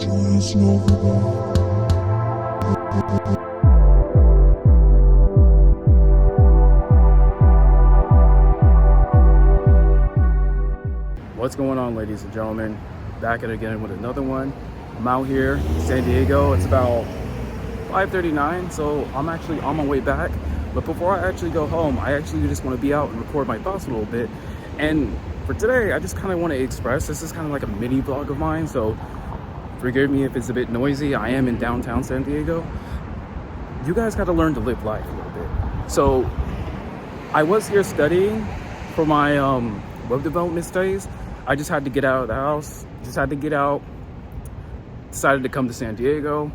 What's going on, ladies and gentlemen? Back at it again with another one. I'm out here in San Diego. It's about 5:39, so I'm actually on my way back. But before I actually go home, I actually just want to be out and record my thoughts a little bit. And for today, I just kind of want to express, this is kind of like a mini vlog of mine, so forgive me if it's a bit noisy. I am in downtown San Diego. You guys got to learn to live life a little bit. So I was here studying for my web development studies. I just had to get out of the house, decided to come to San Diego,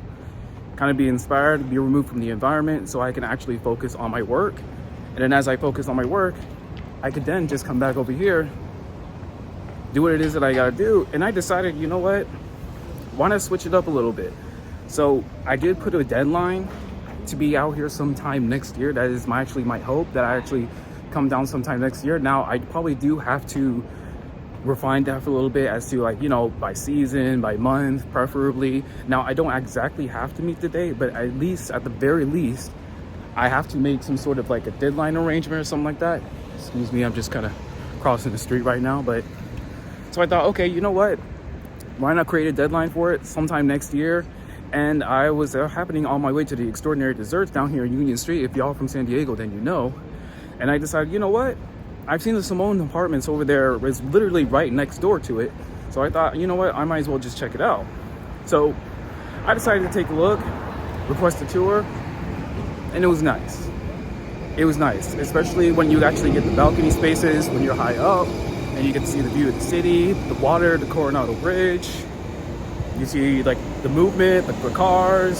kind of be inspired, be removed from the environment so I can actually focus on my work. And then as I focus on my work, I could then just come back over here, do what it is that I gotta do. And I decided, you know what, why not switch it up a little bit? So I did put a deadline to be out here sometime next year. That is my hope, that I actually come down sometime next year. Now I probably do have to refine that for a little bit as to, like, you know, by season, by month, preferably. Now I don't exactly have to meet the date, but at the very least, I have to make some sort of like a deadline arrangement or something like that. Excuse me, I'm just kind of crossing the street right now. But so I thought, okay, you know what? Why not create a deadline for it sometime next year? And I was happening on my way to the Extraordinary Desserts down here in Union Street. If y'all from San Diego, then you know. And I decided, you know what? I've seen the Simone Apartments over there. It's literally right next door to it. So I thought, you know what? I might as well just check it out. So I decided to take a look, request a tour, and it was nice. It was nice, especially when you actually get the balcony spaces, when you're high up, and you get to see the view of the city, the water, the Coronado Bridge. You see like the movement, the cars,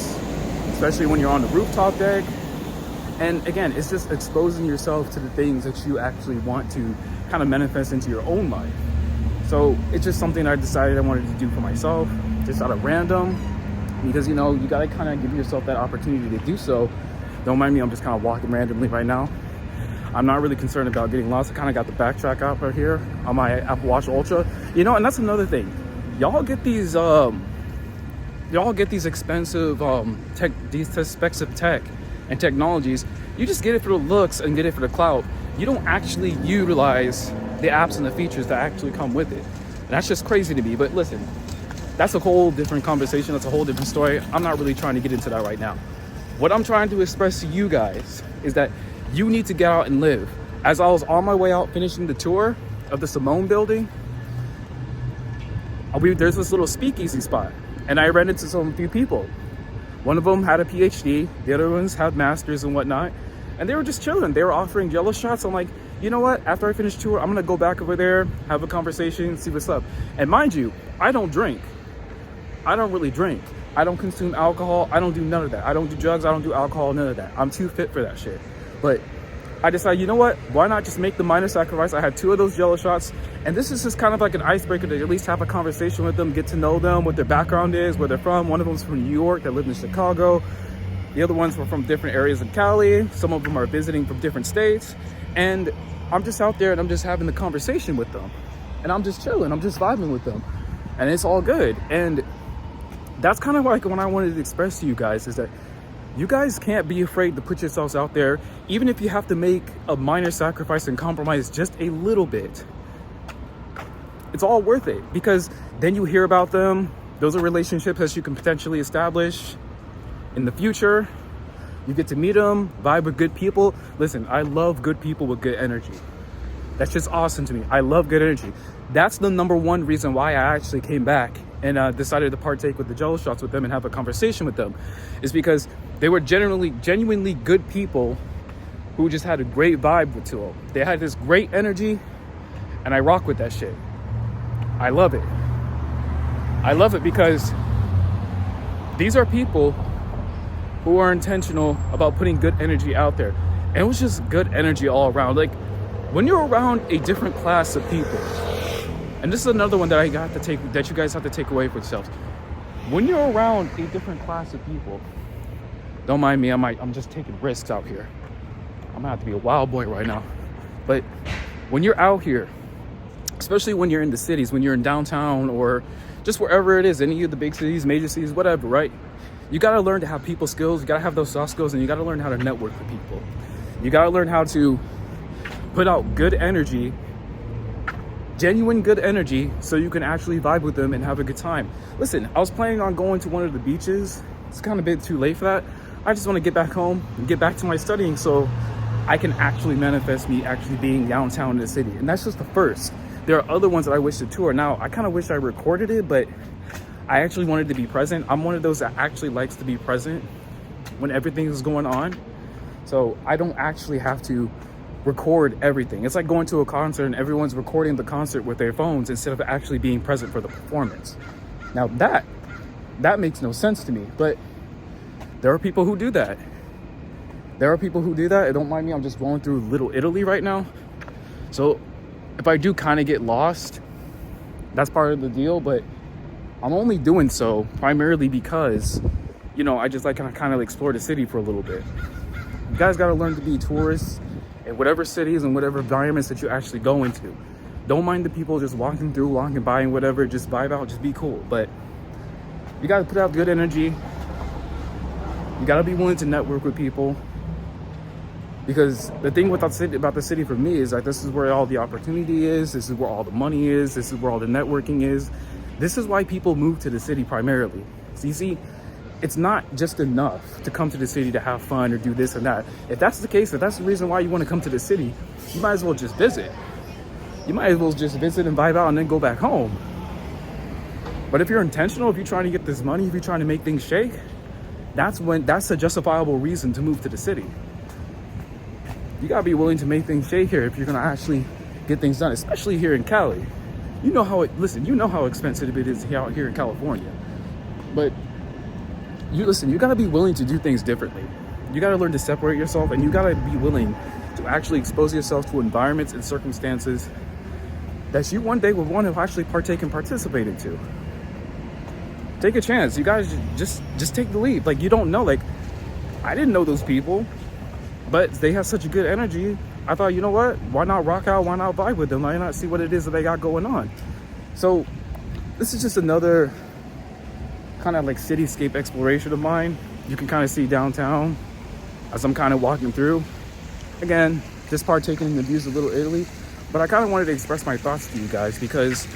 especially when you're on the rooftop deck. And again, it's just exposing yourself to the things that you actually want to kind of manifest into your own life. So it's just something I decided I wanted to do for myself, just out of random, because, you know, you got to kind of give yourself that opportunity to do so. Don't mind me, I'm just kind of walking randomly right now. I'm not really concerned about getting lost. I kind of got the backtrack out right here on my Apple Watch Ultra. You know, and that's another thing. Y'all get these expensive these specs of tech and technologies. You just get it for the looks and get it for the clout. You don't actually utilize the apps and the features that actually come with it. And that's just crazy to me. But listen, that's a whole different conversation. That's a whole different story. I'm not really trying to get into that right now. What I'm trying to express to you guys is that you need to get out and live. As I was on my way out finishing the tour of the Simone building, there's this little speakeasy spot, and I ran into few people. One of them had a PhD, the other ones had masters and whatnot, and they were just chilling. They were offering jello shots. I'm like, you know what? After I finish tour, I'm gonna go back over there, have a conversation, see what's up. And mind you, I don't drink. I don't really drink. I don't consume alcohol. I don't do none of that. I don't do drugs. I don't do alcohol, none of that. I'm too fit for that shit. But I decided, you know what? Why not just make the minor sacrifice? I had 2 of those jello shots, and this is just kind of like an icebreaker to at least have a conversation with them, get to know them, what their background is, where they're from. One of them's from New York, that lived in Chicago. The other ones were from different areas in Cali. Some of them are visiting from different states. And I'm just out there and I'm just having the conversation with them. And I'm just chilling, I'm just vibing with them. And it's all good. And that's kind of like what I wanted to express to you guys, is that you guys can't be afraid to put yourselves out there, even if you have to make a minor sacrifice and compromise just a little bit. It's all worth it, because then you hear about them. Those are relationships that you can potentially establish in the future. You get to meet them, vibe with good people. Listen, I love good people with good energy. That's just awesome to me. I love good energy. That's the number one reason why I actually came back and decided to partake with the jello shots with them and have a conversation with them, is because they were genuinely good people who just had a great vibe to them. They had this great energy, and I rock with that shit. I love it. I love it because these are people who are intentional about putting good energy out there. And it was just good energy all around. Like, when you're around a different class of people, and this is another one that that you guys have to take away for yourselves. When you're around a different class of people, don't mind me, I'm just taking risks out here. I'm gonna have to be a wild boy right now. But when you're out here, especially when you're in the cities, when you're in downtown, or just wherever it is, any of the big cities, major cities, whatever, right? You got to learn to have people skills. You got to have those soft skills, and you got to learn how to network with people. You got to learn how to put out good energy, genuine good energy, so you can actually vibe with them and have a good time. Listen, I was planning on going to one of the beaches. It's kind of a bit too late for that. I just want to get back home and get back to my studying so I can actually manifest me actually being downtown in the city. And that's just the first. There are other ones that I wish to tour. Now, I kind of wish I recorded it, but I actually wanted to be present. I'm one of those that actually likes to be present when everything is going on. So I don't actually have to record everything. It's like going to a concert and everyone's recording the concert with their phones instead of actually being present for the performance. Now that makes no sense to me, but there are people who do that. There are people who do that. Don't mind me, I'm just going through Little Italy right now. So if I do kind of get lost, that's part of the deal, but I'm only doing so primarily because, I just like kind of explore the city for a little bit. You guys got to learn to be tourists in whatever cities and whatever environments that you actually go into. Don't mind the people just walking through, walking by and whatever, just vibe out, just be cool. But you got to put out good energy. You got to be willing to network with people. Because the thing about the city for me is that this is where all the opportunity is. This is where all the money is. This is where all the networking is. This is why people move to the city primarily. So you see, it's not just enough to come to the city to have fun or do this and that. If that's the case, if that's the reason why you want to come to the city, you might as well just visit. You might as well just visit and vibe out and then go back home. But if you're intentional, if you're trying to get this money, if you're trying to make things shake, that's a justifiable reason to move to the city. You gotta be willing to make things shake here if you're gonna actually get things done, especially here in Cali. You know how expensive it is out here in California. But you gotta be willing to do things differently. You gotta learn to separate yourself, and you gotta be willing to actually expose yourself to environments and circumstances that you one day would want to actually partake and participate into. Take a chance. You guys just take the leap. Like, you don't know. Like, I didn't know those people, but they have such a good energy. I thought, you know what? Why not rock out? Why not vibe with them? Why not see what it is that they got going on? So this is just another kind of like cityscape exploration of mine. You can kind of see downtown as I'm kind of walking through. Again, just partaking in the views of Little Italy. But I kind of wanted to express my thoughts to you guys because,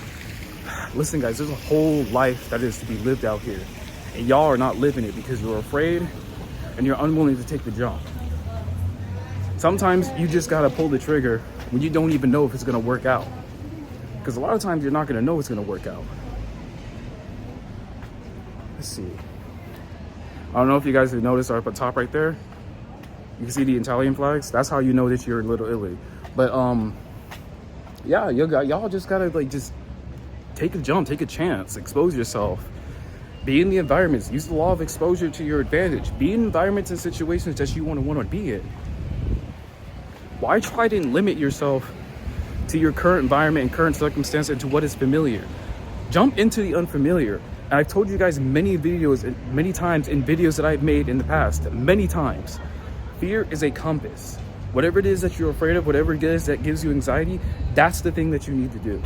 listen guys, there's a whole life that is to be lived out here. And y'all are not living it because you're afraid and you're unwilling to take the jump. Sometimes you just gotta pull the trigger when you don't even know if it's gonna work out. Because a lot of times you're not gonna know it's gonna work out. Let's see. I don't know if you guys have noticed up at top right there, you can see the Italian flags. That's how you know that you're in Little Italy. But yeah, y'all just gotta just take a jump, take a chance, expose yourself. Be in the environments, use the law of exposure to your advantage. Be in environments and situations that you want to be in. Why try to limit yourself to your current environment and current circumstance and to what is familiar? Jump into the unfamiliar. And I've told you guys many videos and many times in videos that I've made in the past, many times, fear is a compass. Whatever it is that you're afraid of, whatever it is that gives you anxiety, that's the thing that you need to do.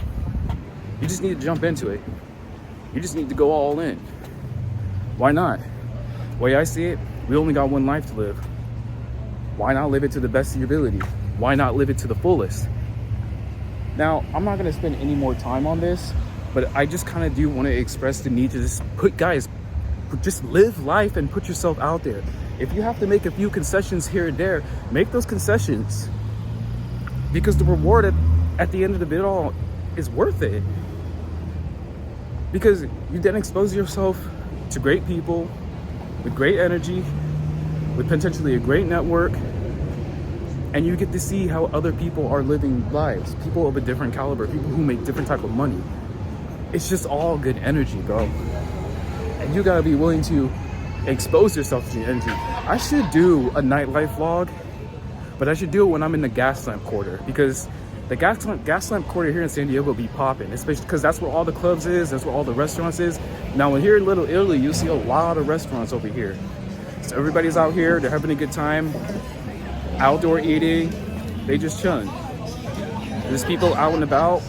You just need to jump into it. You just need to go all in. Why not? The way I see it, we only got one life to live. Why not live it to the best of your ability? Why not live it to the fullest? Now, I'm not gonna spend any more time on this, but I just kind of do want to express the need to just live life and put yourself out there. If you have to make a few concessions here and there, make those concessions. Because the reward at the end of it all is worth it. Because you then expose yourself to great people with great energy, with potentially a great network, and you get to see how other people are living lives, people of a different caliber, people who make different type of money. It's just all good energy, bro. And you gotta be willing to expose yourself to the energy. I should do a nightlife vlog, but I should do it when I'm in the gas lamp quarter, because the gas lamp quarter here in San Diego be popping, especially because that's where all the clubs is, that's where all the restaurants is. Now, when here in Little Italy, you see a lot of restaurants over here. So everybody's out here, they're having a good time, outdoor eating, they just chilling. There's people out and about.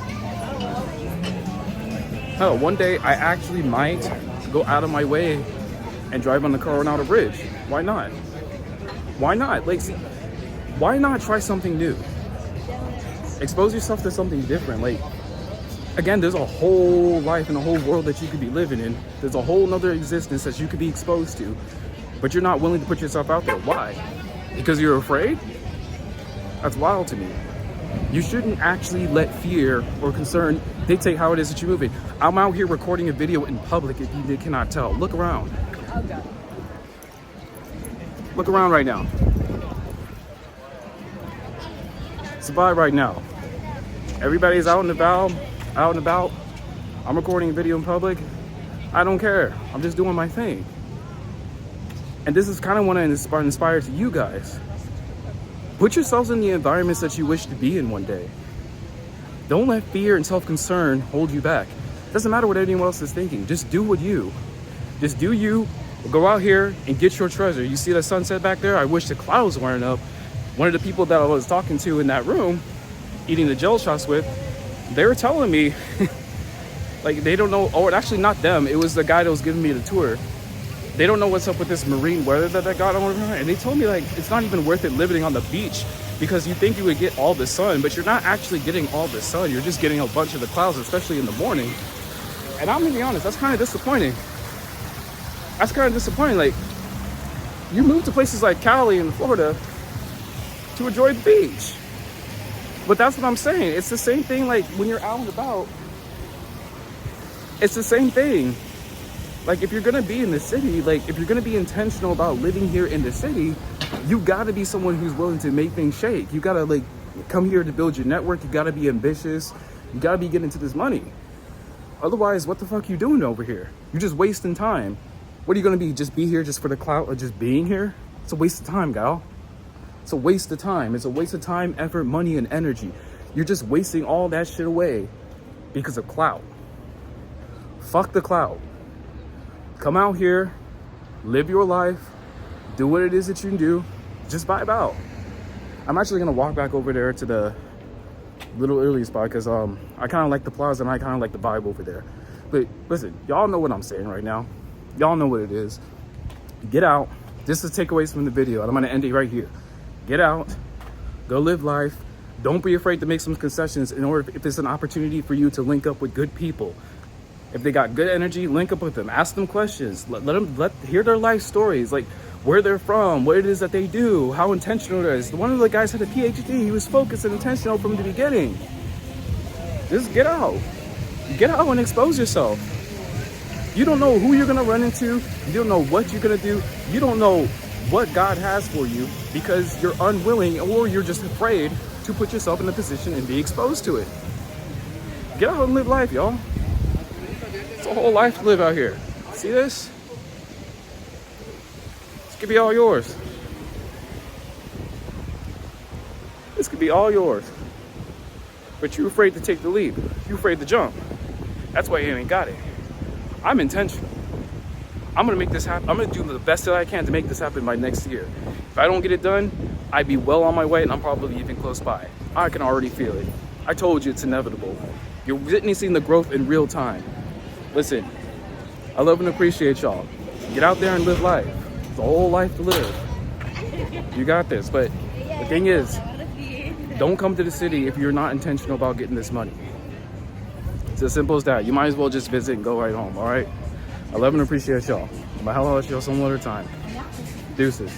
Hell, one day I actually might go out of my way and drive on the Coronado Bridge. Why not? Why not? Like, see, why not try something new? Expose yourself to something different. Like, again, there's a whole life and a whole world that you could be living in. There's a whole nother existence that you could be exposed to, but you're not willing to put yourself out there. Why? Because you're afraid? That's wild to me. You shouldn't actually let fear or concern dictate how it is that you move it. I'm out here recording a video in public if you cannot tell. Look around. Look around right now. Survive right now. Everybody's out and about. I'm recording a video in public. I don't care. I'm just doing my thing. And this is kind of what I inspire to you guys. Put yourselves in the environments that you wish to be in one day. Don't let fear and self-concern hold you back. It doesn't matter what anyone else is thinking. Just do what you. Just do you. Go out here and get your treasure. You see the sunset back there? I wish the clouds weren't up. One of the people that I was talking to in that room, eating the gel shots with, they were telling me, like, they don't know, or actually not them, it was the guy that was giving me the tour. They don't know what's up with this marine weather that I got on, and they told me, like, it's not even worth it living on the beach because you think you would get all the sun, but you're not actually getting all the sun. You're just getting a bunch of the clouds, especially in the morning. And I'm gonna be honest, that's kind of disappointing. That's kind of disappointing. Like, you move to places like Cali and Florida to enjoy the beach. But that's what I'm saying. It's the same thing like when you're out and about. It's the same thing. Like, if you're gonna be in the city, like if you're gonna be intentional about living here in the city, you gotta be someone who's willing to make things shake. You gotta like come here to build your network. You gotta be ambitious. You gotta be getting into this money. Otherwise, what the fuck you doing over here? You're just wasting time. What are you gonna be? Just be here just for the clout of just being here? It's a waste of time, gal. It's a waste of time. It's a waste of time, effort, money, and energy. You're just wasting all that shit away because of clout. Fuck the clout. Come out here, live your life, do what it is that you can do, just vibe out. I'm actually gonna walk back over there to the little early spot because I kind of like the plaza and I kind of like the vibe over there. But listen, y'all know what I'm saying right now. Y'all know what it is. Get out. This is takeaways from the video, and I'm gonna end it right here. Get out, go live life. Don't be afraid to make some concessions in order if it's an opportunity for you to link up with good people. If they got good energy, link up with them. Ask them questions. Let them hear their life stories, like where they're from, what it is that they do, how intentional it is. One of the guys had a PhD. He was focused and intentional from the beginning. Just get out. Get out and expose yourself. You don't know who you're gonna run into. You don't know what you're gonna do. You don't know what God has for you because you're unwilling or you're just afraid to put yourself in a position and be exposed to it. Get out and live life, y'all. It's a whole life to live out here. See this? This could be all yours. This could be all yours. But you're afraid to take the leap. You're afraid to jump. That's why you ain't got it. I'm intentional. I'm gonna make this happen. I'm gonna do the best that I can to make this happen by next year. If I don't get it done, I'd be well on my way and I'm probably even close by. I can already feel it. I told you it's inevitable. You're witnessing the growth in real time. Listen, I love and appreciate y'all. Get out there and live life. It's a whole life to live. You got this. But the thing is, don't come to the city if you're not intentional about getting this money. It's as simple as that. You might as well just visit and go right home, all right? I love and appreciate y'all. But I'll let y'all some other time. Deuces.